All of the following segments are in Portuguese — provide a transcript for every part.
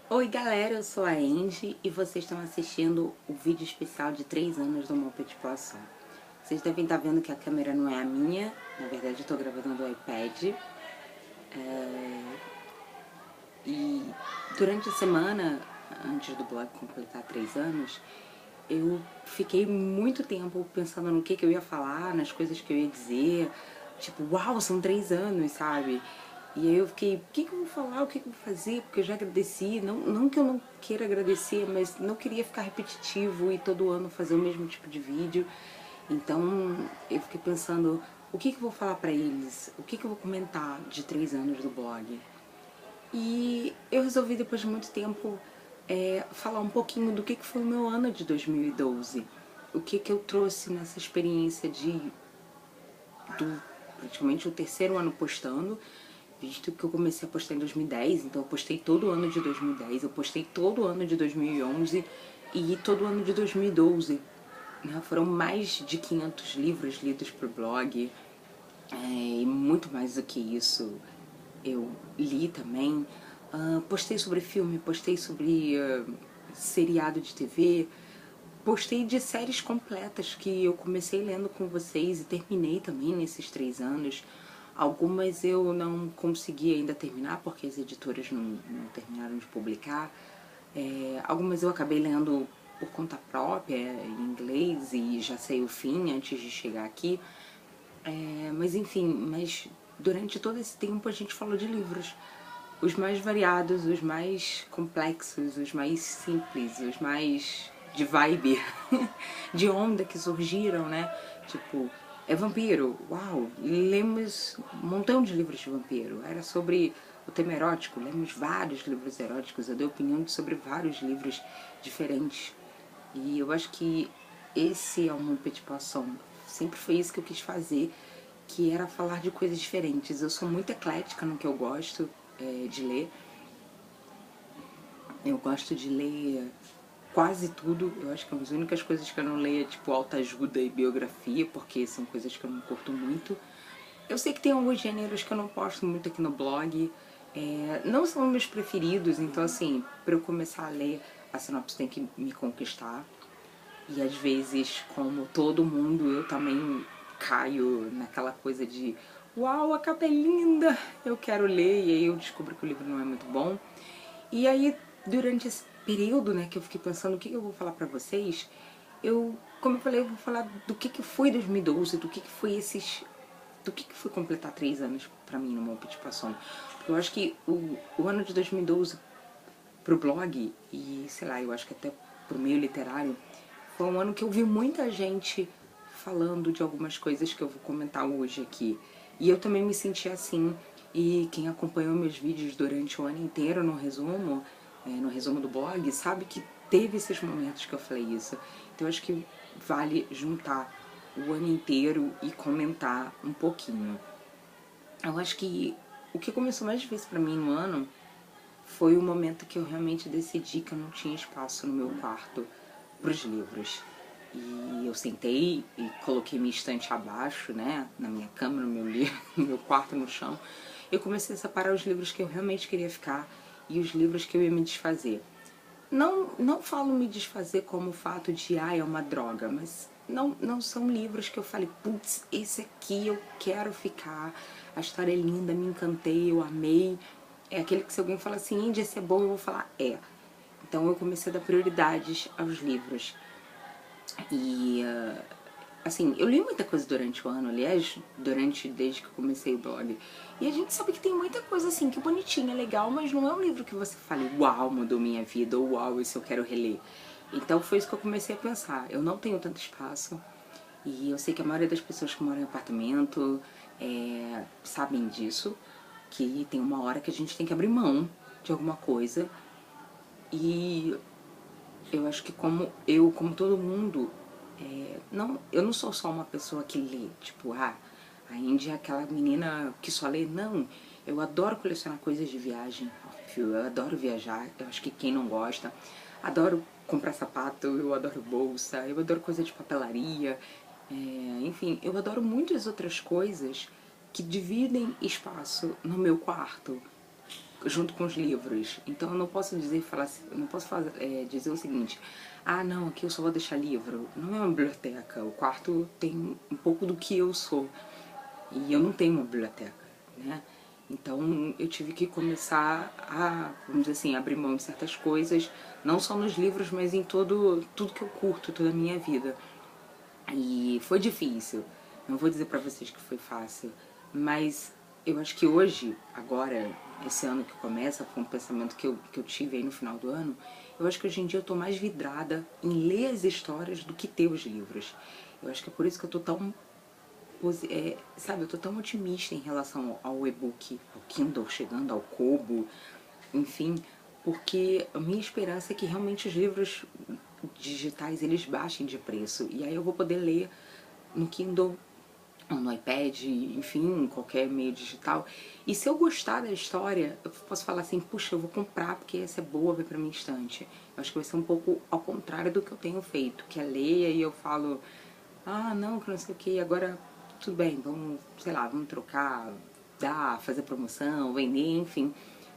Oi galera, eu sou a Angie e vocês estão assistindo o vídeo especial de 3 anos do Multiplicação. Vocês devem estar vendo que a câmera não é a minha, na verdade eu estou gravando do iPad. E durante a semana, antes do blog completar 3 anos, eu fiquei muito tempo pensando no que eu ia falar, nas coisas que eu ia dizer. Tipo, uau, são 3 anos, sabe? E aí eu fiquei, o que eu vou falar, o que eu vou fazer? Porque eu já agradeci, não que eu não queira agradecer, mas não queria ficar repetitivo e todo ano fazer o mesmo tipo de vídeo. Então eu fiquei pensando, o que eu vou falar pra eles? O que eu vou comentar de 3 anos do blog? E eu resolvi, depois de muito tempo, falar um pouquinho do que foi o meu ano de 2012. O que eu trouxe nessa experiência do praticamente o terceiro ano postando, visto que eu comecei a postar em 2010, então eu postei todo o ano de 2010, eu postei todo o ano de 2011 e todo o ano de 2012. Né? Foram mais de 500 livros lidos por blog, e muito mais do que isso eu li também. Postei sobre filme, postei sobre seriado de TV, postei de séries completas que eu comecei lendo com vocês e terminei também nesses 3 anos. Algumas eu não consegui ainda terminar porque as editoras não terminaram de publicar. Algumas eu acabei lendo por conta própria, em inglês, e já sei o fim antes de chegar aqui. Mas enfim, durante todo esse tempo a gente falou de livros. Os mais variados, os mais complexos, os mais simples, os mais de vibe, de onda que surgiram, né? Tipo, é vampiro, uau, lemos um montão de livros de vampiro. Era sobre o tema erótico, lemos vários livros eróticos, eu dei opinião sobre vários livros diferentes. E eu acho que esse é uma petipação. Sempre foi isso que eu quis fazer, que era falar de coisas diferentes. Eu sou muito eclética no que eu gosto de ler. Eu gosto de ler quase tudo. Eu acho que as únicas coisas que eu não leio é tipo autoajuda e biografia, porque são coisas que eu não curto muito. Eu sei que tem alguns gêneros que eu não posto muito aqui no blog. Não são meus preferidos, então assim, para eu começar a ler, a sinopse tem que me conquistar. E às vezes, como todo mundo, eu também caio naquela coisa de uau, a capa é linda, eu quero ler, e aí eu descubro que o livro não é muito bom. E aí, durante esse período, né, que eu fiquei pensando o que eu vou falar pra vocês, como eu falei, eu vou falar do que foi 2012, do que foi esses... do que foi completar 3 anos pra mim numa participação. Porque eu acho que o ano de 2012 pro blog e, sei lá, eu acho que até pro meio literário, foi um ano que eu vi muita gente falando de algumas coisas que eu vou comentar hoje aqui. E eu também me senti assim, e quem acompanhou meus vídeos durante o ano inteiro no resumo do blog, sabe que teve esses momentos que eu falei isso. Então eu acho que vale juntar o ano inteiro e comentar um pouquinho. Eu acho que o que começou mais difícil pra mim no ano foi o momento que eu realmente decidi que eu não tinha espaço no meu quarto para os livros. E eu sentei e coloquei minha estante abaixo, né, na minha cama, no meu livro, no meu quarto, no chão. Eu comecei a separar os livros que eu realmente queria ficar e os livros que eu ia me desfazer. Não falo me desfazer como o fato de, é uma droga, mas não são livros que eu falei, putz, esse aqui eu quero ficar, a história é linda, me encantei, eu amei. É aquele que se alguém fala assim, Índia, esse é bom, eu vou falar, é. Então eu comecei a dar prioridades aos livros. E, assim, eu li muita coisa durante o ano, aliás, desde que eu comecei o blog. E a gente sabe que tem muita coisa assim, que bonitinha, legal, mas não é um livro que você fale, uau, mudou minha vida, ou uau, isso eu quero reler. Então foi isso que eu comecei a pensar. Eu não tenho tanto espaço, e eu sei que a maioria das pessoas que moram em apartamento sabem disso, que tem uma hora que a gente tem que abrir mão de alguma coisa. E eu acho que como todo mundo, eu não sou só uma pessoa que lê, tipo, a Índia é aquela menina que só lê, não. Eu adoro colecionar coisas de viagem, óbvio, eu adoro viajar, eu acho que quem não gosta, adoro comprar sapato, eu adoro bolsa, eu adoro coisa de papelaria, enfim, eu adoro muitas outras coisas que dividem espaço no meu quarto. junto com os livros. Então eu não posso dizer, eu não posso dizer o seguinte: ah, não, aqui eu só vou deixar livro. Não é uma biblioteca. O quarto tem um pouco do que eu sou. E eu não tenho uma biblioteca, né? Então eu tive que começar a, vamos dizer assim, abrir mão de certas coisas, não só nos livros, mas em tudo que eu curto, toda a minha vida. E foi difícil. Não vou dizer pra vocês que foi fácil, mas eu acho que hoje, agora, esse ano que começa, foi um pensamento que eu tive aí no final do ano, eu acho que hoje em dia eu tô mais vidrada em ler as histórias do que ter os livros. Eu acho que é por isso que eu tô tão sabe, eu tô tão otimista em relação ao e-book, ao Kindle chegando, ao Kobo, enfim, porque a minha esperança é que realmente os livros digitais eles baixem de preço e aí eu vou poder ler no Kindle, ou no iPad, enfim, em qualquer meio digital. E se eu gostar da história, eu posso falar assim, puxa, eu vou comprar porque essa é boa, vai pra minha estante. Eu acho que vai ser um pouco ao contrário do que eu tenho feito, que é ler e eu falo, ah, não, que não sei o que, agora tudo bem, vamos, sei lá, vamos trocar, dar, fazer promoção, vender, enfim,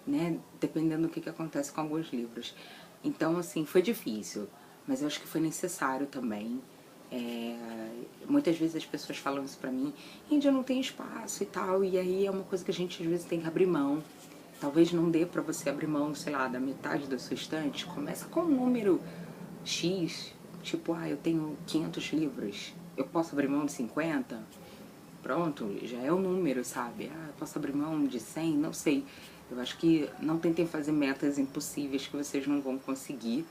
né, dependendo do que acontece com alguns livros. Então, assim, foi difícil, mas eu acho que foi necessário também. Muitas vezes as pessoas falam isso pra mim, Índia, não tem espaço e tal, e aí é uma coisa que a gente às vezes tem que abrir mão. Talvez não dê pra você abrir mão, sei lá, da metade da sua estante, começa com um número X, tipo, ah, eu tenho 500 livros, eu posso abrir mão de 50? Pronto, já é o número, sabe? Ah, eu posso abrir mão de 100? Não sei. Eu acho que não tentem fazer metas impossíveis que vocês não vão conseguir.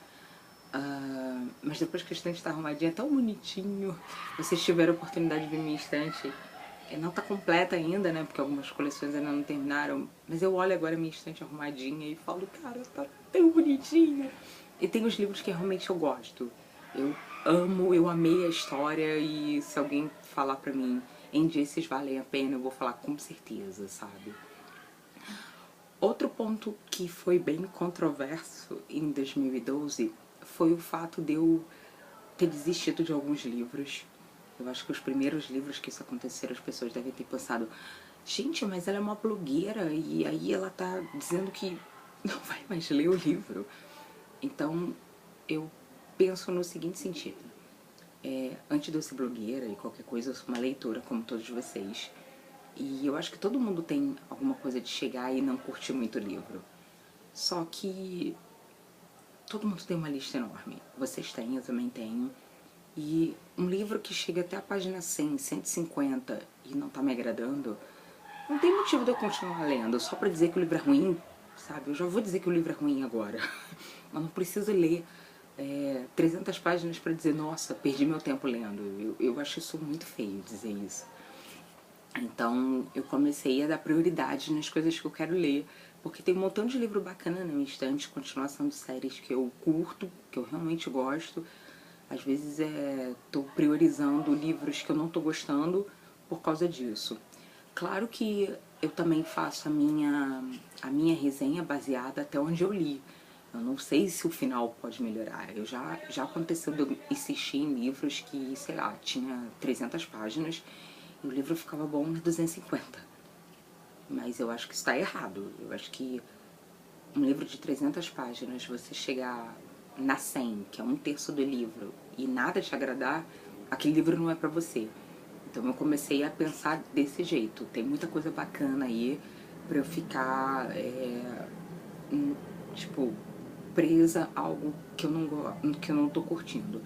Mas depois que a estante está arrumadinha, é tão bonitinho. Vocês tiveram a oportunidade de ver minha estante. Não tá completa ainda, né? Porque algumas coleções ainda não terminaram. Mas eu olho agora a minha estante arrumadinha e falo, cara, tá tão bonitinho. E tem os livros que realmente eu gosto. Eu amo, eu amei a história e se alguém falar pra mim, Andy, esses valem a pena, eu vou falar com certeza, sabe? Outro ponto que foi bem controverso em 2012 foi o fato de eu ter desistido de alguns livros. Eu acho que os primeiros livros que isso aconteceram, as pessoas devem ter pensado, gente, mas ela é uma blogueira e aí ela tá dizendo que não vai mais ler o livro. Então, eu penso no seguinte sentido. Antes de eu ser blogueira e qualquer coisa, eu sou uma leitora, como todos vocês. E eu acho que todo mundo tem alguma coisa de chegar e não curtir muito o livro. Só que todo mundo tem uma lista enorme. Vocês têm, eu também tenho. E um livro que chega até a página 100, 150 e não tá me agradando, não tem motivo de eu continuar lendo. Só pra dizer que o livro é ruim, sabe? Eu já vou dizer que o livro é ruim agora. Eu não preciso ler 300 páginas pra dizer, nossa, perdi meu tempo lendo. Eu acho isso muito feio dizer isso. Então eu comecei a dar prioridade nas coisas que eu quero ler, porque tem um montão de livro bacana na minha estante, continuação de séries que eu curto, que eu realmente gosto. Às vezes tô priorizando livros que eu não tô gostando por causa disso. Claro que eu também faço a minha resenha baseada até onde eu li. Eu não sei se o final pode melhorar. Já aconteceu de eu insistir em livros que, sei lá, tinha 300 páginas e o livro ficava bom nas 250. Mas eu acho que isso está errado. Eu acho que um livro de 300 páginas, você chegar na 100, que é um terço do livro, e nada te agradar, aquele livro não é pra você. Então eu comecei a pensar desse jeito. Tem muita coisa bacana aí pra eu ficar, tipo, presa a algo que eu não tô curtindo.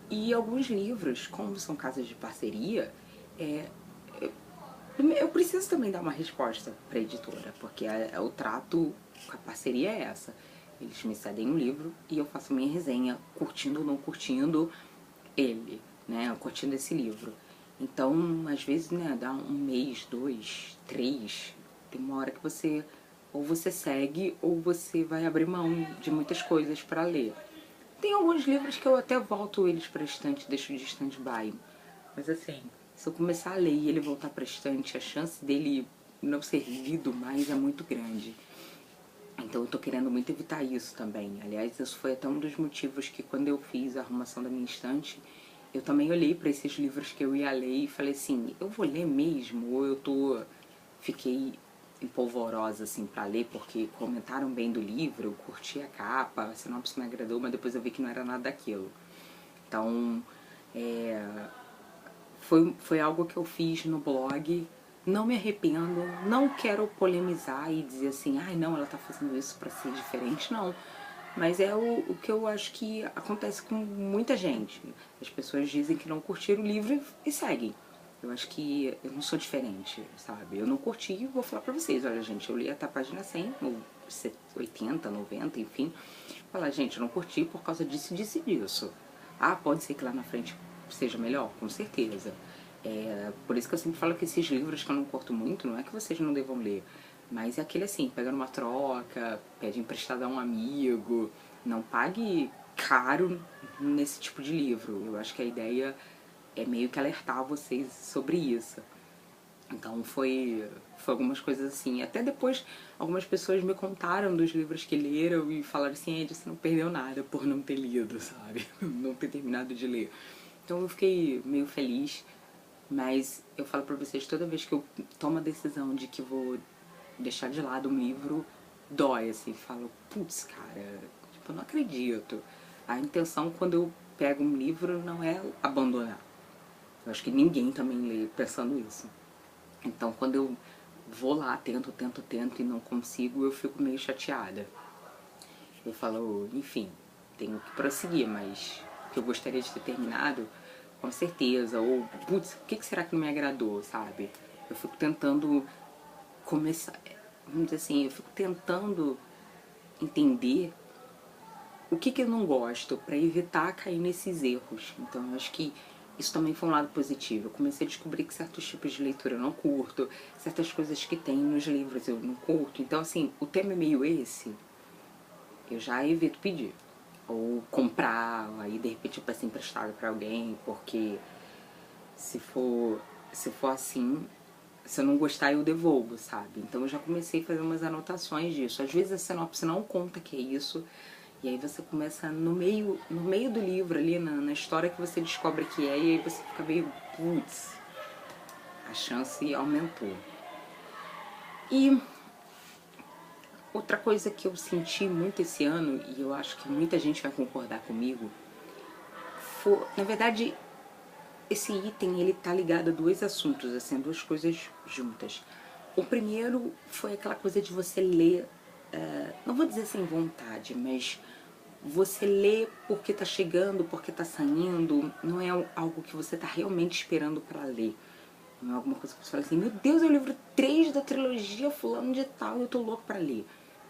E alguns livros, como são casas de parceria, eu preciso também dar uma resposta pra editora, porque o trato com a parceria é essa. Eles me cedem um livro e eu faço minha resenha, curtindo ou não curtindo ele, né, curtindo esse livro. Então, às vezes, né, dá um mês, 2, 3, tem uma hora que você, ou você segue, ou você vai abrir mão de muitas coisas pra ler. Tem alguns livros que eu até volto eles pra estante, deixo de stand-by. Mas assim, se eu começar a ler e ele voltar pra estante, a chance dele não ser lido mais é muito grande. Então eu tô querendo muito evitar isso também. Aliás, isso foi até um dos motivos que quando eu fiz a arrumação da minha estante, eu também olhei pra esses livros que eu ia ler e falei assim, eu vou ler mesmo? Ou eu fiquei empolvorosa assim pra ler, porque comentaram bem do livro, eu curti a capa, a sinopse me agradou, mas depois eu vi que não era nada daquilo. Então, foi algo que eu fiz no blog, não me arrependo, não quero polemizar e dizer assim, ai não, ela tá fazendo isso pra ser diferente, não. Mas é o que eu acho que acontece com muita gente. As pessoas dizem que não curtiram o livro e seguem. Eu acho que eu não sou diferente, sabe? Eu não curti e vou falar pra vocês, olha gente, eu li até a página 100, ou 80, 90, enfim. Falar, gente, eu não curti por causa disso e disso e disso. Ah, pode ser que lá na frente seja melhor? Com certeza. Por isso que eu sempre falo que esses livros que eu não curto muito, não é que vocês não devam ler, mas é aquele assim, pega numa troca, pede emprestado a um amigo, não pague caro nesse tipo de livro. Eu acho que a ideia é meio que alertar vocês sobre isso. Então foi algumas coisas assim. Até depois algumas pessoas me contaram dos livros que leram e falaram assim, Ed, você não perdeu nada por não ter lido, sabe? Não ter terminado de ler. Então eu fiquei meio feliz, mas eu falo pra vocês, toda vez que eu tomo a decisão de que vou deixar de lado um livro, dói, assim, falo, putz, cara, tipo, eu não acredito. A intenção quando eu pego um livro não é abandonar. Eu acho que ninguém também lê pensando isso. Então quando eu vou lá, tento e não consigo, eu fico meio chateada. Eu falo, enfim, tenho que prosseguir, mas o que eu gostaria de ter terminado, com certeza. Ou, putz, o que será que não me agradou, sabe? Eu fico tentando começar, vamos dizer assim, eu fico tentando entender o que eu não gosto para evitar cair nesses erros. Então eu acho que isso também foi um lado positivo. Eu comecei a descobrir que certos tipos de leitura eu não curto, certas coisas que tem nos livros eu não curto. Então assim, o tema é meio esse, eu já evito pedir. Ou comprar, aí de repente eu peço emprestado pra alguém, porque se for assim, se eu não gostar eu devolvo, sabe? Então eu já comecei a fazer umas anotações disso. Às vezes a sinopse não conta que é isso, e aí você começa no meio do livro ali, na história que você descobre que é, e aí você fica meio, putz, a chance aumentou. E outra coisa que eu senti muito esse ano, e eu acho que muita gente vai concordar comigo, foi, na verdade, esse item ele tá ligado a dois assuntos, assim, duas coisas juntas. O primeiro foi aquela coisa de você ler, não vou dizer sem vontade, mas você lê porque tá chegando, porque tá saindo, não é algo que você tá realmente esperando pra ler. Não é alguma coisa que você fala assim, meu Deus, é o livro 3 da trilogia fulano de tal, eu tô louco pra ler.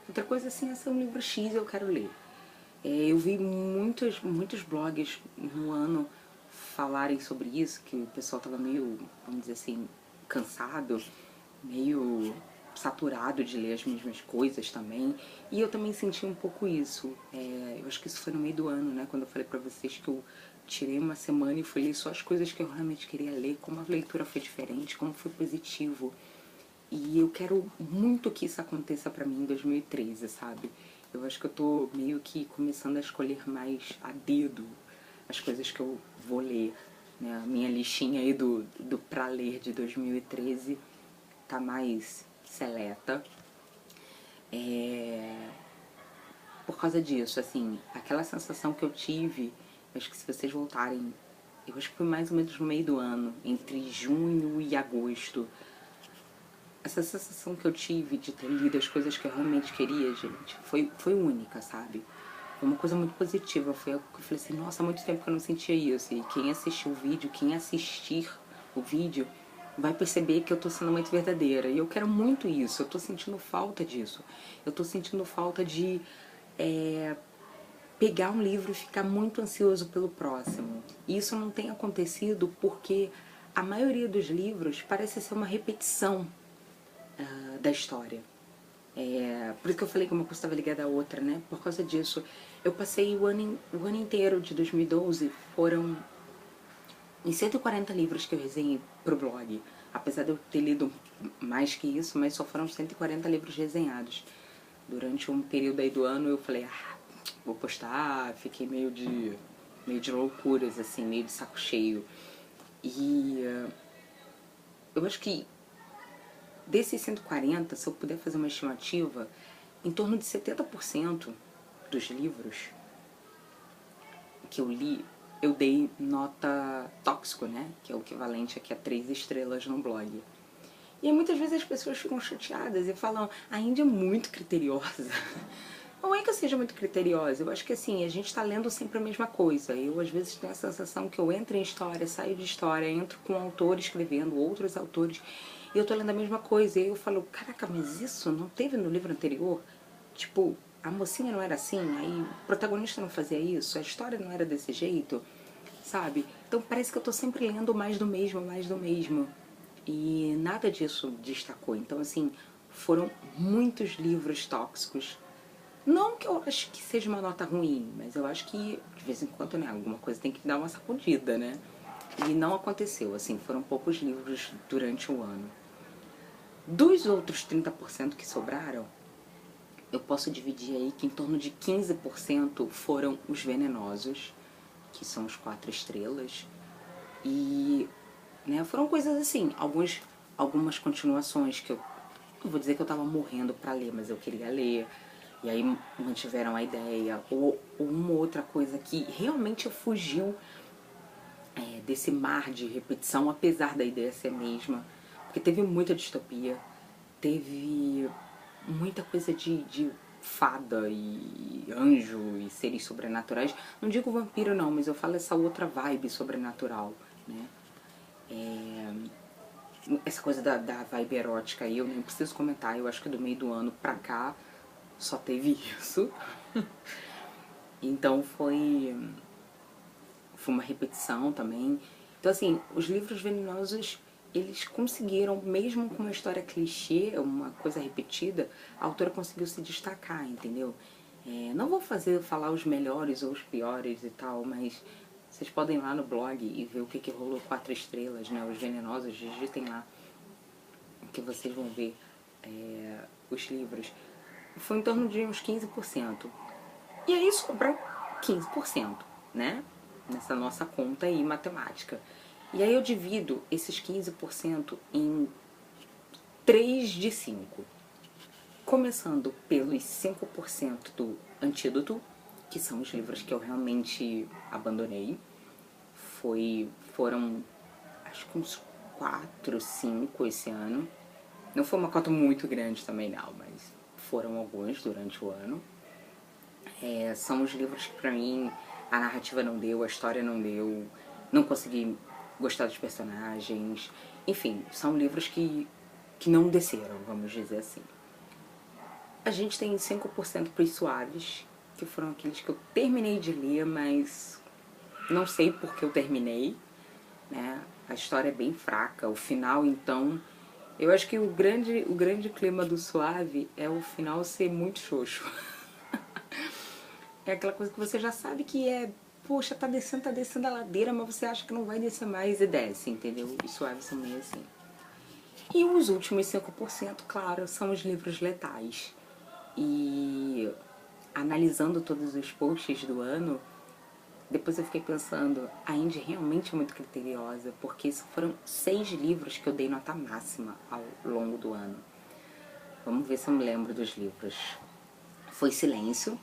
Outra coisa assim, esse é um livro X, eu quero ler. Eu vi muitos blogs no ano falarem sobre isso, que o pessoal tava meio, vamos dizer assim, cansado, meio saturado de ler as mesmas coisas também. E eu também senti um pouco isso. Eu acho que isso foi no meio do ano, né? Quando eu falei pra vocês que eu tirei uma semana e fui ler só as coisas que eu realmente queria ler, como a leitura foi diferente, como foi positivo. E eu quero muito que isso aconteça pra mim em 2013, sabe? Eu acho que eu tô meio que começando a escolher mais a dedo as coisas que eu vou ler, né? A minha listinha aí do pra ler de 2013 tá mais seleta. Por causa disso, assim, aquela sensação que eu tive, acho que se vocês voltarem, eu acho que foi mais ou menos no meio do ano, entre junho e agosto, essa sensação que eu tive de ter lido as coisas que eu realmente queria, gente, foi única, sabe? Foi uma coisa muito positiva, foi algo que eu falei assim, nossa, há muito tempo que eu não sentia isso. E quem assistiu o vídeo, quem assistir o vídeo, vai perceber que eu tô sendo muito verdadeira. E eu quero muito isso, eu tô sentindo falta disso. Eu tô sentindo falta de pegar um livro e ficar muito ansioso pelo próximo. E isso não tem acontecido porque a maioria dos livros parece ser uma repetição da história. Por isso que eu falei que uma coisa estava ligada à outra, né? Por causa disso. Eu passei o ano inteiro de 2012, foram em 140 livros que eu resenhei pro blog. Apesar de eu ter lido mais que isso, mas só foram 140 livros resenhados. Durante um período aí do ano eu falei, vou postar, fiquei meio de loucuras, assim, meio de saco cheio. E eu acho que desses 140, se eu puder fazer uma estimativa, em torno de 70% dos livros que eu li, eu dei nota tóxico, né? Que é o equivalente aqui a 3 estrelas no blog. E aí muitas vezes as pessoas ficam chateadas e falam, a Índia é muito criteriosa. Não é que eu seja muito criteriosa, eu acho que assim, a gente tá lendo sempre a mesma coisa. Eu às vezes tenho a sensação que eu entro em história, saio de história, entro com um autor escrevendo, outros autores, e eu tô lendo a mesma coisa. E aí eu falo, caraca, mas isso não teve no livro anterior? Tipo, a mocinha não era assim, aí o protagonista não fazia isso, a história não era desse jeito, sabe? Então parece que eu tô sempre lendo mais do mesmo, mais do mesmo. E nada disso destacou. Então, assim, foram muitos livros tóxicos. Não que eu acho que seja uma nota ruim, mas eu acho que, de vez em quando, né, alguma coisa tem que dar uma sacudida, né? E não aconteceu, assim, foram poucos livros durante o ano. Dos outros 30% que sobraram, eu posso dividir aí que em torno de 15% foram os venenosos, que são os 4 estrelas. E, né, foram coisas assim, algumas continuações que eu não vou dizer que eu tava morrendo pra ler, mas eu queria ler. E aí mantiveram a ideia. Ou uma outra coisa que realmente fugiu desse mar de repetição, apesar da ideia ser a mesma. Porque teve muita distopia, teve muita coisa de fada e anjo e seres sobrenaturais. Não digo vampiro não, mas eu falo essa outra vibe sobrenatural, né? Essa coisa da vibe erótica aí, eu nem preciso comentar. Eu acho que do meio do ano pra cá só teve isso. Então foi uma repetição também. Então assim, os livros venenosos, eles conseguiram, mesmo com uma história clichê, uma coisa repetida, a autora conseguiu se destacar, entendeu? Não vou falar os melhores ou os piores e tal, mas vocês podem ir lá no blog e ver o que rolou 4 estrelas, né? Os venenosos, digitem lá, que vocês vão ver os livros. Foi em torno de uns 15%. E aí sobra 15%, né? Nessa nossa conta aí matemática. E aí eu divido esses 15% em 3 de 5. Começando pelos 5% do Antídoto, que são os livros que eu realmente abandonei. Foram acho que uns 4, 5 esse ano. Não foi uma cota muito grande também não, mas foram alguns durante o ano. São os livros que pra mim a narrativa não deu, a história não deu, não consegui gostar dos personagens. Enfim, são livros que não desceram, vamos dizer assim. A gente tem 5% pros suaves, que foram aqueles que eu terminei de ler, mas não sei por que eu terminei, né? A história é bem fraca, o final então... Eu acho que o grande clima do suave é o final ser muito xoxo. É aquela coisa que você já sabe que poxa, tá descendo a ladeira, mas você acha que não vai descer mais e desce, entendeu? Os suaves são meio assim. E os últimos 5%, claro, são os livros letais. E analisando todos os posts do ano, depois eu fiquei pensando, a Indy realmente é muito criteriosa, porque foram 6 livros que eu dei nota máxima ao longo do ano. Vamos ver se eu me lembro dos livros. Foi Silêncio,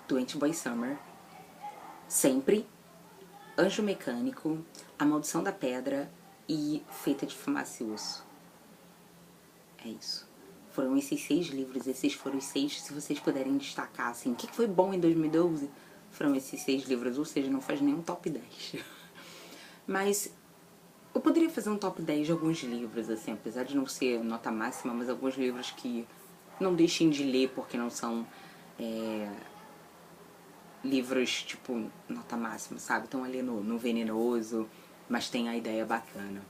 do Boy Summer, Sempre, Anjo Mecânico, A Maldição da Pedra e Feita de Fumaça e Osso. É isso. Foram esses 6 livros, esses foram os 6, se vocês puderem destacar, assim, o que foi bom em 2012, foram esses 6 livros, ou seja, não faz nenhum top 10. Mas eu poderia fazer um top 10 de alguns livros, assim, apesar de não ser nota máxima, mas alguns livros que não deixem de ler porque não são livros, tipo, nota máxima, sabe? Estão ali no venenoso, mas tem a ideia bacana.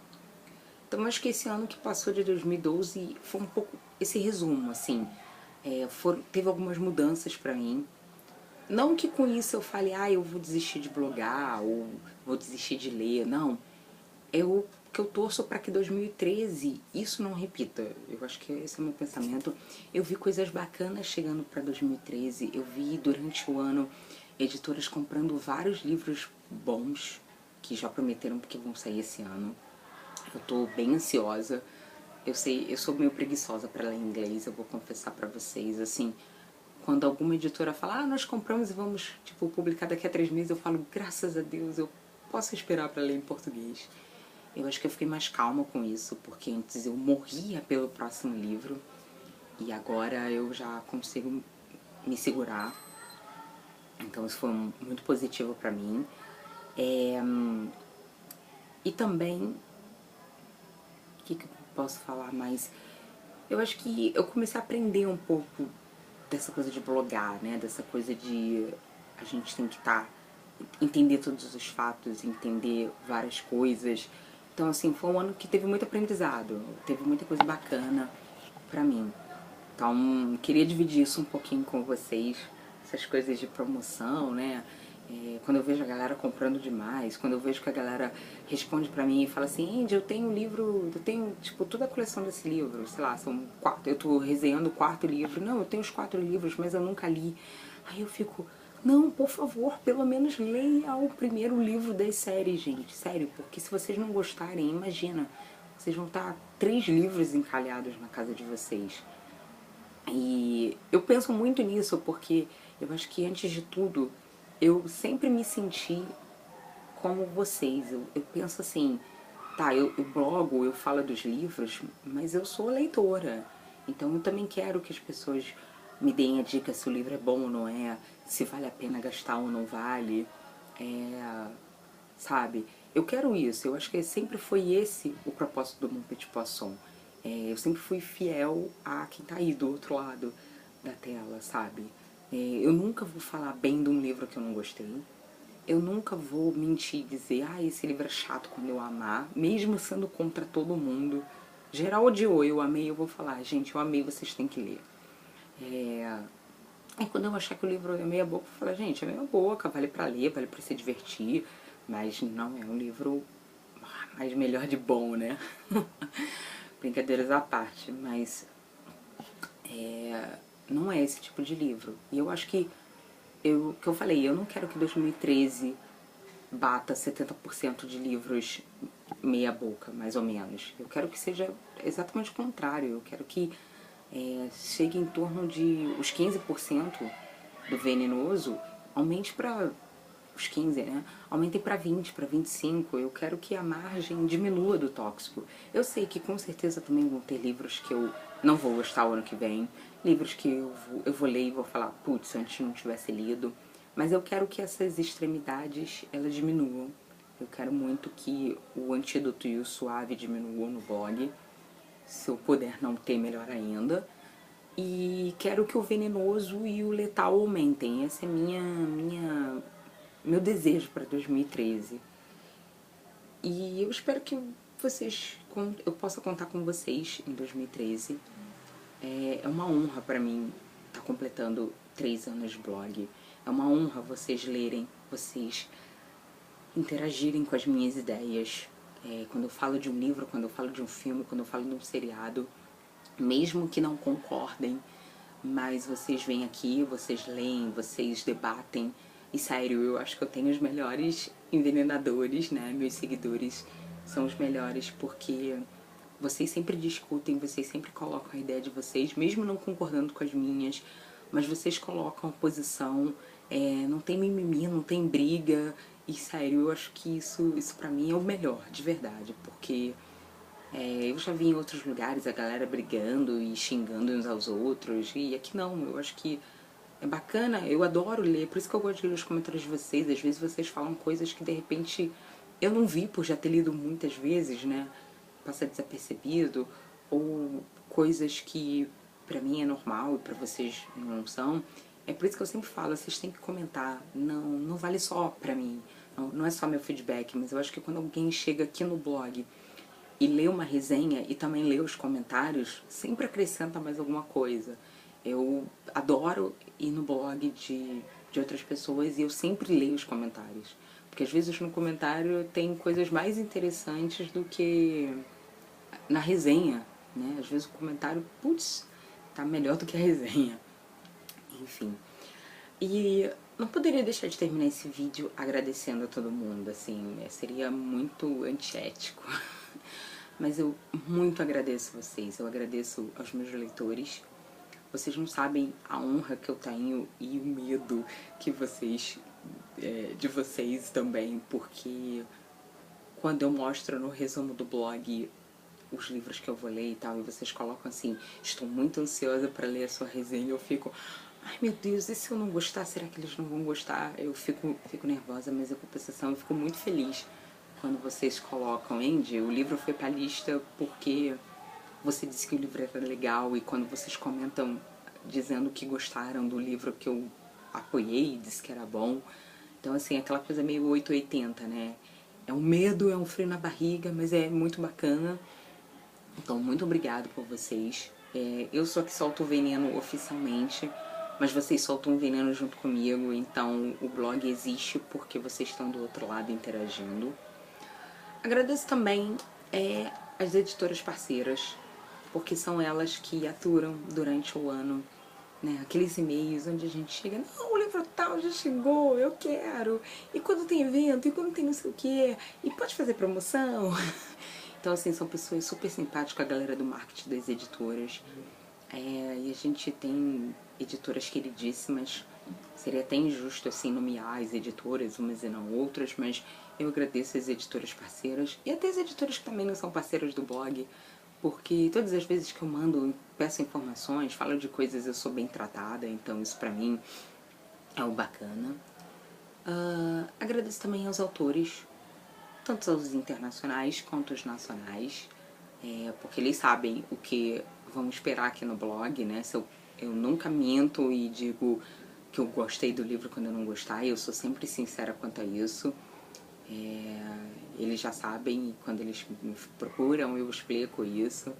Então eu acho que esse ano que passou de 2012 foi um pouco esse resumo, assim. Teve algumas mudanças pra mim. Não que com isso eu fale, eu vou desistir de blogar ou vou desistir de ler, não. Eu torço para que 2013 isso não repita. Eu acho que esse é o meu pensamento. Eu vi coisas bacanas chegando para 2013. Eu vi durante o ano editoras comprando vários livros bons que já prometeram que vão sair esse ano. Eu tô bem ansiosa. Eu sei, eu sou meio preguiçosa pra ler inglês, eu vou confessar pra vocês, assim, quando alguma editora fala, ah, nós compramos e vamos, tipo, publicar daqui a 3 meses, eu falo, graças a Deus, eu posso esperar pra ler em português. Eu acho que eu fiquei mais calma com isso, porque antes eu morria pelo próximo livro, e agora eu já consigo me segurar. Então isso foi muito positivo pra mim. E também, o que eu posso falar mais? Eu acho que eu comecei a aprender um pouco dessa coisa de blogar, né? Dessa coisa de a gente tem que entender todos os fatos, entender várias coisas. Então, assim, foi um ano que teve muito aprendizado, teve muita coisa bacana pra mim. Então, queria dividir isso um pouquinho com vocês, essas coisas de promoção, né? Quando eu vejo a galera comprando demais, quando eu vejo que a galera responde pra mim e fala assim, Andy, eu tenho um livro, eu tenho, tipo, toda a coleção desse livro, sei lá, são 4, eu tô resenhando o 4º livro, não, eu tenho os 4 livros, mas eu nunca li. Aí eu fico, não, por favor, pelo menos leia o primeiro livro das séries, gente, sério, porque se vocês não gostarem, imagina, vocês vão estar 3 livros encalhados na casa de vocês. E eu penso muito nisso porque eu acho que, antes de tudo, eu sempre me senti como vocês. Eu penso assim, tá, eu blogo, eu falo dos livros, mas eu sou leitora. Então eu também quero que as pessoas me deem a dica se o livro é bom ou não é, se vale a pena gastar ou não vale. Sabe? Eu quero isso, eu acho que sempre foi esse o propósito do Mon Petit Poisson. Eu sempre fui fiel a quem tá aí do outro lado da tela, sabe? Eu nunca vou falar bem de um livro que eu não gostei. Eu nunca vou mentir e dizer, ah, esse livro é chato quando eu amar, mesmo sendo contra todo mundo. Geral odiou, eu amei, eu vou falar, gente, eu amei, vocês têm que ler. E quando eu achar que o livro é meia boca, eu vou falar, gente, é meia boca, vale pra ler, vale pra se divertir, mas não é um livro mais melhor de bom, né? Brincadeiras à parte, mas não é esse tipo de livro. E eu acho que que eu falei, eu não quero que 2013 bata 70% de livros meia boca, mais ou menos. Eu quero que seja exatamente o contrário. Eu quero que chegue em torno de os 15% do venenoso, aumente para os 15, né? Aumentem para 20, para 25. Eu quero que a margem diminua do tóxico. Eu sei que com certeza também vão ter livros que eu não vou gostar o ano que vem, livros que eu vou ler e vou falar, putz, antes não tivesse lido. Mas eu quero que essas extremidades, elas diminuam. Eu quero muito que o Antídoto e o Suave diminuam no blog. Se eu puder não ter, melhor ainda. E quero que o Venenoso e o Letal aumentem. Esse é meu desejo para 2013. E eu espero que eu possa contar com vocês em 2013. É uma honra para mim estar completando 3 anos de blog. É uma honra vocês lerem, vocês interagirem com as minhas ideias. Quando eu falo de um livro, quando eu falo de um filme, quando eu falo de um seriado, mesmo que não concordem, mas vocês vêm aqui, vocês leem, vocês debatem. E sério, eu acho que eu tenho os melhores envenenadores, né? Meus seguidores são os melhores porque vocês sempre discutem, vocês sempre colocam a ideia de vocês, mesmo não concordando com as minhas, mas vocês colocam a posição, não tem mimimi, não tem briga. E sério, eu acho que isso pra mim é o melhor, de verdade, porque eu já vi em outros lugares a galera brigando e xingando uns aos outros, e aqui não, eu acho que é bacana, eu adoro ler, por isso que eu gosto de ler os comentários de vocês. Às vezes vocês falam coisas que de repente eu não vi por já ter lido muitas vezes, né? Passa desapercebido, ou coisas que pra mim é normal e pra vocês não são. É por isso que eu sempre falo, vocês têm que comentar, não vale só pra mim, não é só meu feedback, mas eu acho que quando alguém chega aqui no blog e lê uma resenha e também lê os comentários, sempre acrescenta mais alguma coisa. Eu adoro ir no blog de outras pessoas e eu sempre leio os comentários. Porque às vezes no comentário tem coisas mais interessantes do que na resenha, né? Às vezes o comentário, putz, tá melhor do que a resenha. Enfim. E não poderia deixar de terminar esse vídeo agradecendo a todo mundo, assim, seria muito antiético. mas eu muito agradeço vocês, eu agradeço aos meus leitores. Vocês não sabem a honra que eu tenho e o medo que de vocês também, porque quando eu mostro no resumo do blog os livros que eu vou ler e tal, e vocês colocam assim, estou muito ansiosa para ler a sua resenha, eu fico, ai meu Deus, e se eu não gostar, será que eles não vão gostar? Eu fico nervosa, mas em compensação eu fico muito feliz quando vocês colocam, Andy, o livro foi pra lista porque você disse que o livro era legal, e quando vocês comentam dizendo que gostaram do livro que eu apoiei, disse que era bom. Então, assim, aquela coisa meio 880, né? É um medo, é um frio na barriga, mas é muito bacana. Então, muito obrigado por vocês. Eu sou que solto o veneno oficialmente, mas vocês soltam o veneno junto comigo, então o blog existe porque vocês estão do outro lado interagindo. Agradeço também as editoras parceiras, porque são elas que aturam durante o ano, né? Aqueles e-mails onde a gente chega, não, o livro tal já chegou, eu quero, e quando tem evento, e quando tem não sei o que, e pode fazer promoção. Então, assim, são pessoas super simpáticas, a galera do marketing das editoras. E a gente tem editoras queridíssimas. Seria até injusto, assim, nomear as editoras, umas e não outras, mas eu agradeço as editoras parceiras e até as editoras que também não são parceiras do blog, porque todas as vezes que eu mando, peço informações, falo de coisas, eu sou bem tratada, então isso pra mim é o bacana. Agradeço também aos autores, tanto aos internacionais quanto aos nacionais, porque eles sabem o que vão esperar aqui no blog, né? Eu nunca minto e digo que eu gostei do livro quando eu não gostar, eu sou sempre sincera quanto a isso. Eles já sabem, e quando eles me procuram eu explico isso.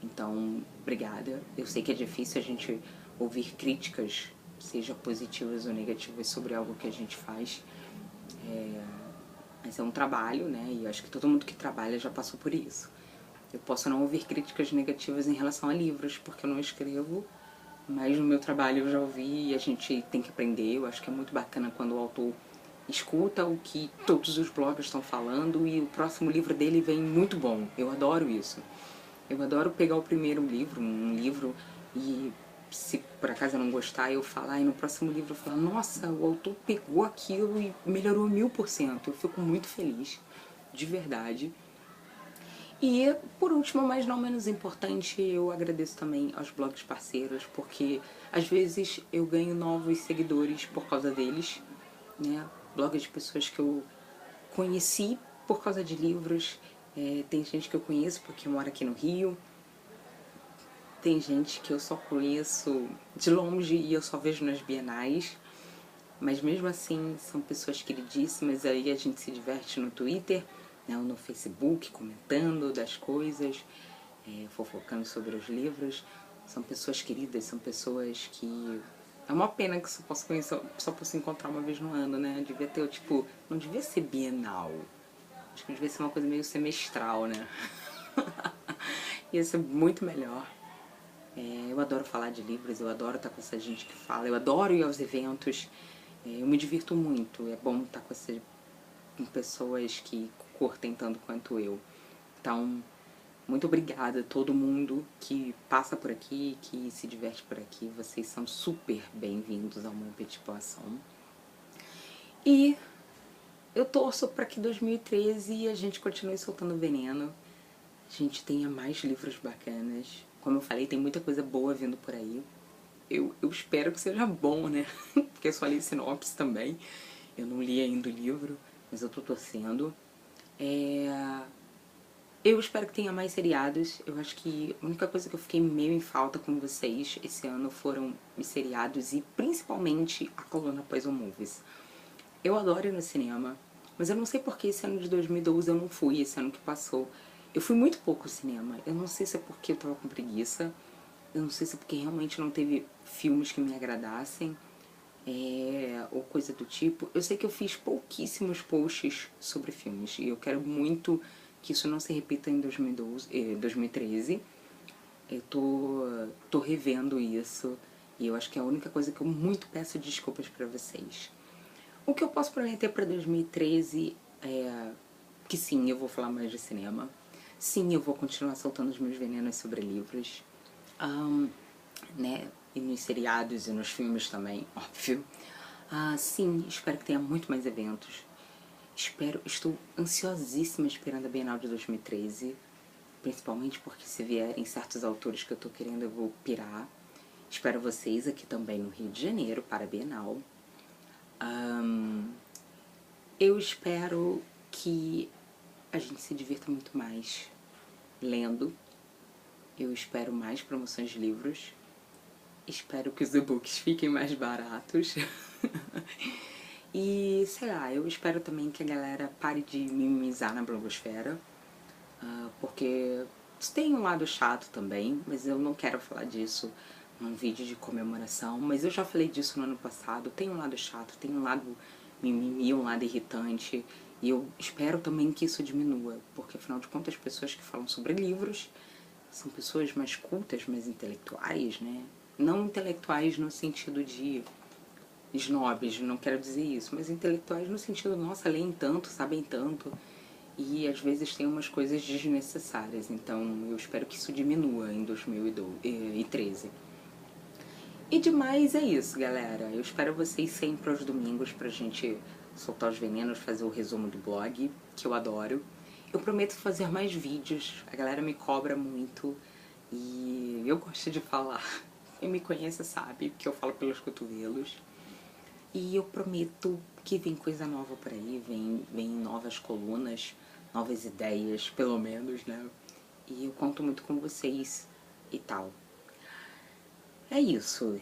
Então, obrigada. Eu sei que é difícil a gente ouvir críticas, seja positivas ou negativas, sobre algo que a gente faz. Mas é um trabalho, né? E eu acho que todo mundo que trabalha já passou por isso. Eu posso não ouvir críticas negativas em relação a livros, porque eu não escrevo, mas no meu trabalho eu já ouvi e a gente tem que aprender. Eu acho que é muito bacana quando o autor escuta o que todos os bloggers estão falando e o próximo livro dele vem muito bom. Eu adoro isso. Eu adoro pegar o primeiro livro, um livro, e se por acaso eu não gostar, eu falar, e no próximo livro eu falar, nossa, o autor pegou aquilo e melhorou 1000%. Eu fico muito feliz, de verdade. E, por último, mas não menos importante, eu agradeço também aos blogs parceiros, porque às vezes eu ganho novos seguidores por causa deles, né? Blogs de pessoas que eu conheci por causa de livros. Tem gente que eu conheço porque mora aqui no Rio, tem gente que eu só conheço de longe e eu só vejo nas bienais, mas mesmo assim são pessoas queridíssimas. Aí a gente se diverte no Twitter, né, ou no Facebook, comentando das coisas, fofocando sobre os livros. São pessoas queridas, são pessoas que... É uma pena que só posso encontrar uma vez no ano, né? Devia ter, tipo, não devia ser bienal. Acho que devia ser uma coisa meio semestral, né? Ia ser muito melhor. Eu adoro falar de livros, eu adoro estar com essa gente que fala, eu adoro ir aos eventos, eu me divirto muito, é bom estar com pessoas que curtem tanto quanto eu. Então, muito obrigada a todo mundo que passa por aqui, que se diverte por aqui, vocês são super bem-vindos ao meu Petit Poisson. E eu torço para que 2013 a gente continue soltando veneno, a gente tenha mais livros bacanas. Como eu falei, tem muita coisa boa vindo por aí. Eu espero que seja bom, né? Porque eu só li sinopse também. Eu não li ainda o livro, mas eu tô torcendo. Eu espero que tenha mais seriados. Eu acho que a única coisa que eu fiquei meio em falta com vocês esse ano foram os seriados e principalmente a coluna Poison Movies. Eu adoro ir no cinema, mas eu não sei porque esse ano de 2012 eu não fui, esse ano que passou. Eu fui muito pouco ao cinema. Eu não sei se é porque eu tava com preguiça, eu não sei se é porque realmente não teve filmes que me agradassem, ou coisa do tipo. Eu sei que eu fiz pouquíssimos posts sobre filmes e eu quero muito que isso não se repita em 2013. Eu tô revendo isso e eu acho que é a única coisa que eu muito peço desculpas pra vocês. O que eu posso prometer pra 2013 é que sim, eu vou falar mais de cinema. Sim, eu vou continuar soltando os meus venenos sobre livros, né? E nos seriados e nos filmes também, óbvio. Sim, espero que tenha muito mais eventos. Estou ansiosíssima esperando a Bienal de 2013, principalmente porque se vierem certos autores que eu tô querendo eu vou pirar. Espero vocês aqui também no Rio de Janeiro para a Bienal. Eu espero que a gente se divirta muito mais lendo. Eu espero mais promoções de livros. Espero que os e-books fiquem mais baratos. E, sei lá, eu espero também que a galera pare de mimimizar na blogosfera. Porque tem um lado chato também, mas eu não quero falar disso num vídeo de comemoração. Mas eu já falei disso no ano passado. Tem um lado chato, tem um lado mimimi, um lado irritante. E eu espero também que isso diminua. Porque, afinal de contas, as pessoas que falam sobre livros são pessoas mais cultas, mais intelectuais, né? Não intelectuais no sentido de snobs, não quero dizer isso, mas intelectuais no sentido, nossa, leem tanto, sabem tanto, e às vezes tem umas coisas desnecessárias, então eu espero que isso diminua em 2013. E demais é isso, galera. Eu espero vocês sempre aos domingos pra gente soltar os venenos, fazer o resumo do blog, que eu adoro. Eu prometo fazer mais vídeos, a galera me cobra muito e eu gosto de falar. Quem me conhece sabe que eu falo pelos cotovelos. E eu prometo que vem coisa nova por aí, vem novas colunas, novas ideias, pelo menos, né? E eu conto muito com vocês e tal. É isso,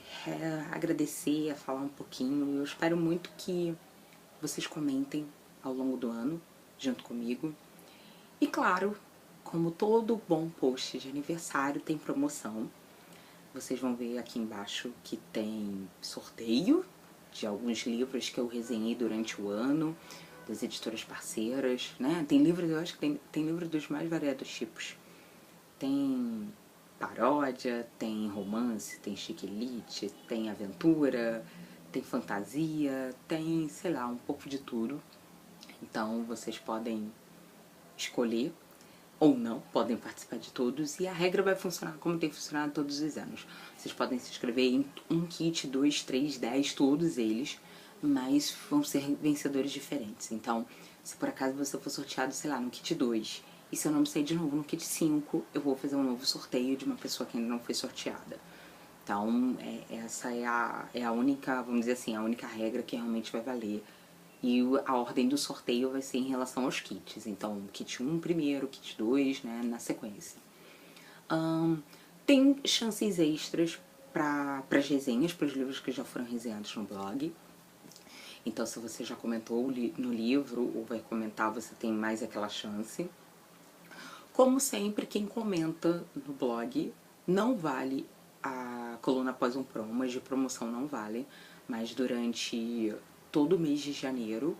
agradecer, falar um pouquinho. Eu espero muito que vocês comentem ao longo do ano, junto comigo. E claro, como todo bom post de aniversário tem promoção, vocês vão ver aqui embaixo que tem sorteio de alguns livros que eu resenhei durante o ano, das editoras parceiras, né? Tem livros, eu acho que tem livros dos mais variados tipos. Tem paródia, tem romance, tem chiquilite, tem aventura, tem fantasia, tem, sei lá, um pouco de tudo. Então vocês podem escolher ou não, podem participar de todos, e a regra vai funcionar como tem funcionado todos os anos. Vocês podem se inscrever em um kit, 2, 3, 10, todos eles, mas vão ser vencedores diferentes. Então, se por acaso você for sorteado, sei lá, no kit 2, e seu nome sair de novo no kit 5, eu vou fazer um novo sorteio de uma pessoa que ainda não foi sorteada. Então, essa é a única, vamos dizer assim, a única regra que realmente vai valer. E a ordem do sorteio vai ser em relação aos kits. Então, kit 1 primeiro, kit 2, né, na sequência. Tem chances extras para as resenhas, para os livros que já foram resenhados no blog. Então, se você já comentou no livro ou vai comentar, você tem mais aquela chance. Como sempre, quem comenta no blog não vale a coluna após um promo, mas de promoção não vale. Mas durante todo o mês de janeiro,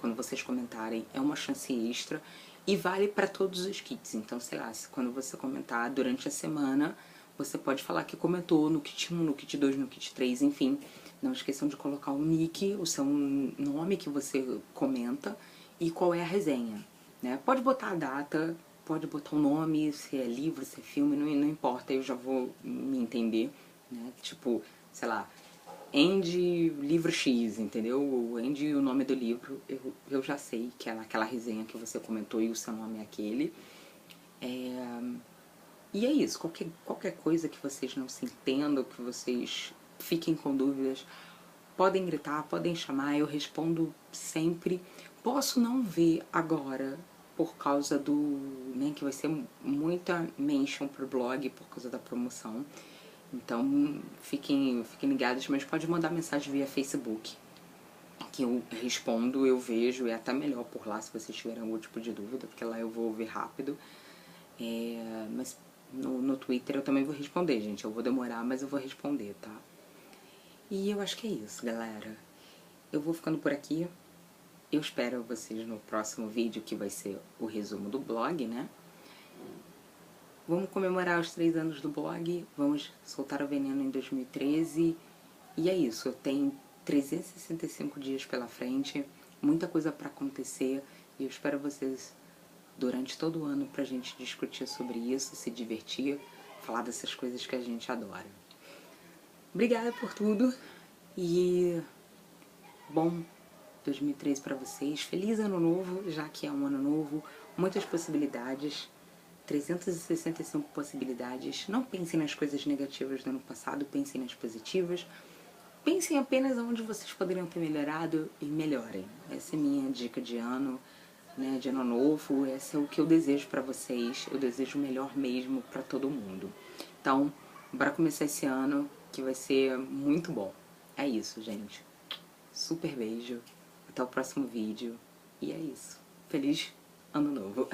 quando vocês comentarem, é uma chance extra e vale para todos os kits. Então, sei lá, quando você comentar durante a semana, você pode falar que comentou no kit 1, no kit 2, no kit 3, enfim. Não esqueçam de colocar o nick, o seu nome que você comenta e qual é a resenha, né? Pode botar a data, pode botar o nome, se é livro, se é filme, não importa, eu já vou me entender, né? Tipo, sei lá, Andy livro X, entendeu? O Andy, o nome do livro, eu já sei que é aquela resenha que você comentou e o seu nome é aquele. E é isso, qualquer coisa que vocês não se entendam, que vocês fiquem com dúvidas, podem gritar, podem chamar, eu respondo sempre. Posso não ver agora, por causa do, né, que vai ser muita mention pro blog por causa da promoção. Então, fiquem ligados, mas pode mandar mensagem via Facebook, que eu respondo, eu vejo, é até melhor por lá se vocês tiverem algum tipo de dúvida, porque lá eu vou ver rápido. Mas no Twitter eu também vou responder, gente. Eu vou demorar, mas eu vou responder, tá? E eu acho que é isso, galera. Eu vou ficando por aqui. Eu espero vocês no próximo vídeo, que vai ser o resumo do blog, né? Vamos comemorar os 3 anos do blog, vamos soltar o veneno em 2013. E é isso, eu tenho 365 dias pela frente, muita coisa pra acontecer. E eu espero vocês durante todo o ano pra gente discutir sobre isso, se divertir, falar dessas coisas que a gente adora. Obrigada por tudo e bom 2013 pra vocês. Feliz ano novo, já que é um ano novo, muitas possibilidades. 365 possibilidades. Não pensem nas coisas negativas do ano passado, pensem nas positivas. Pensem apenas onde vocês poderiam ter melhorado e melhorem. Essa é a minha dica de ano, né, de ano novo. Esse é o que eu desejo pra vocês. Eu desejo o melhor mesmo pra todo mundo. Então, bora começar esse ano que vai ser muito bom. É isso, gente. Super beijo. Até o próximo vídeo. E é isso. Feliz ano novo.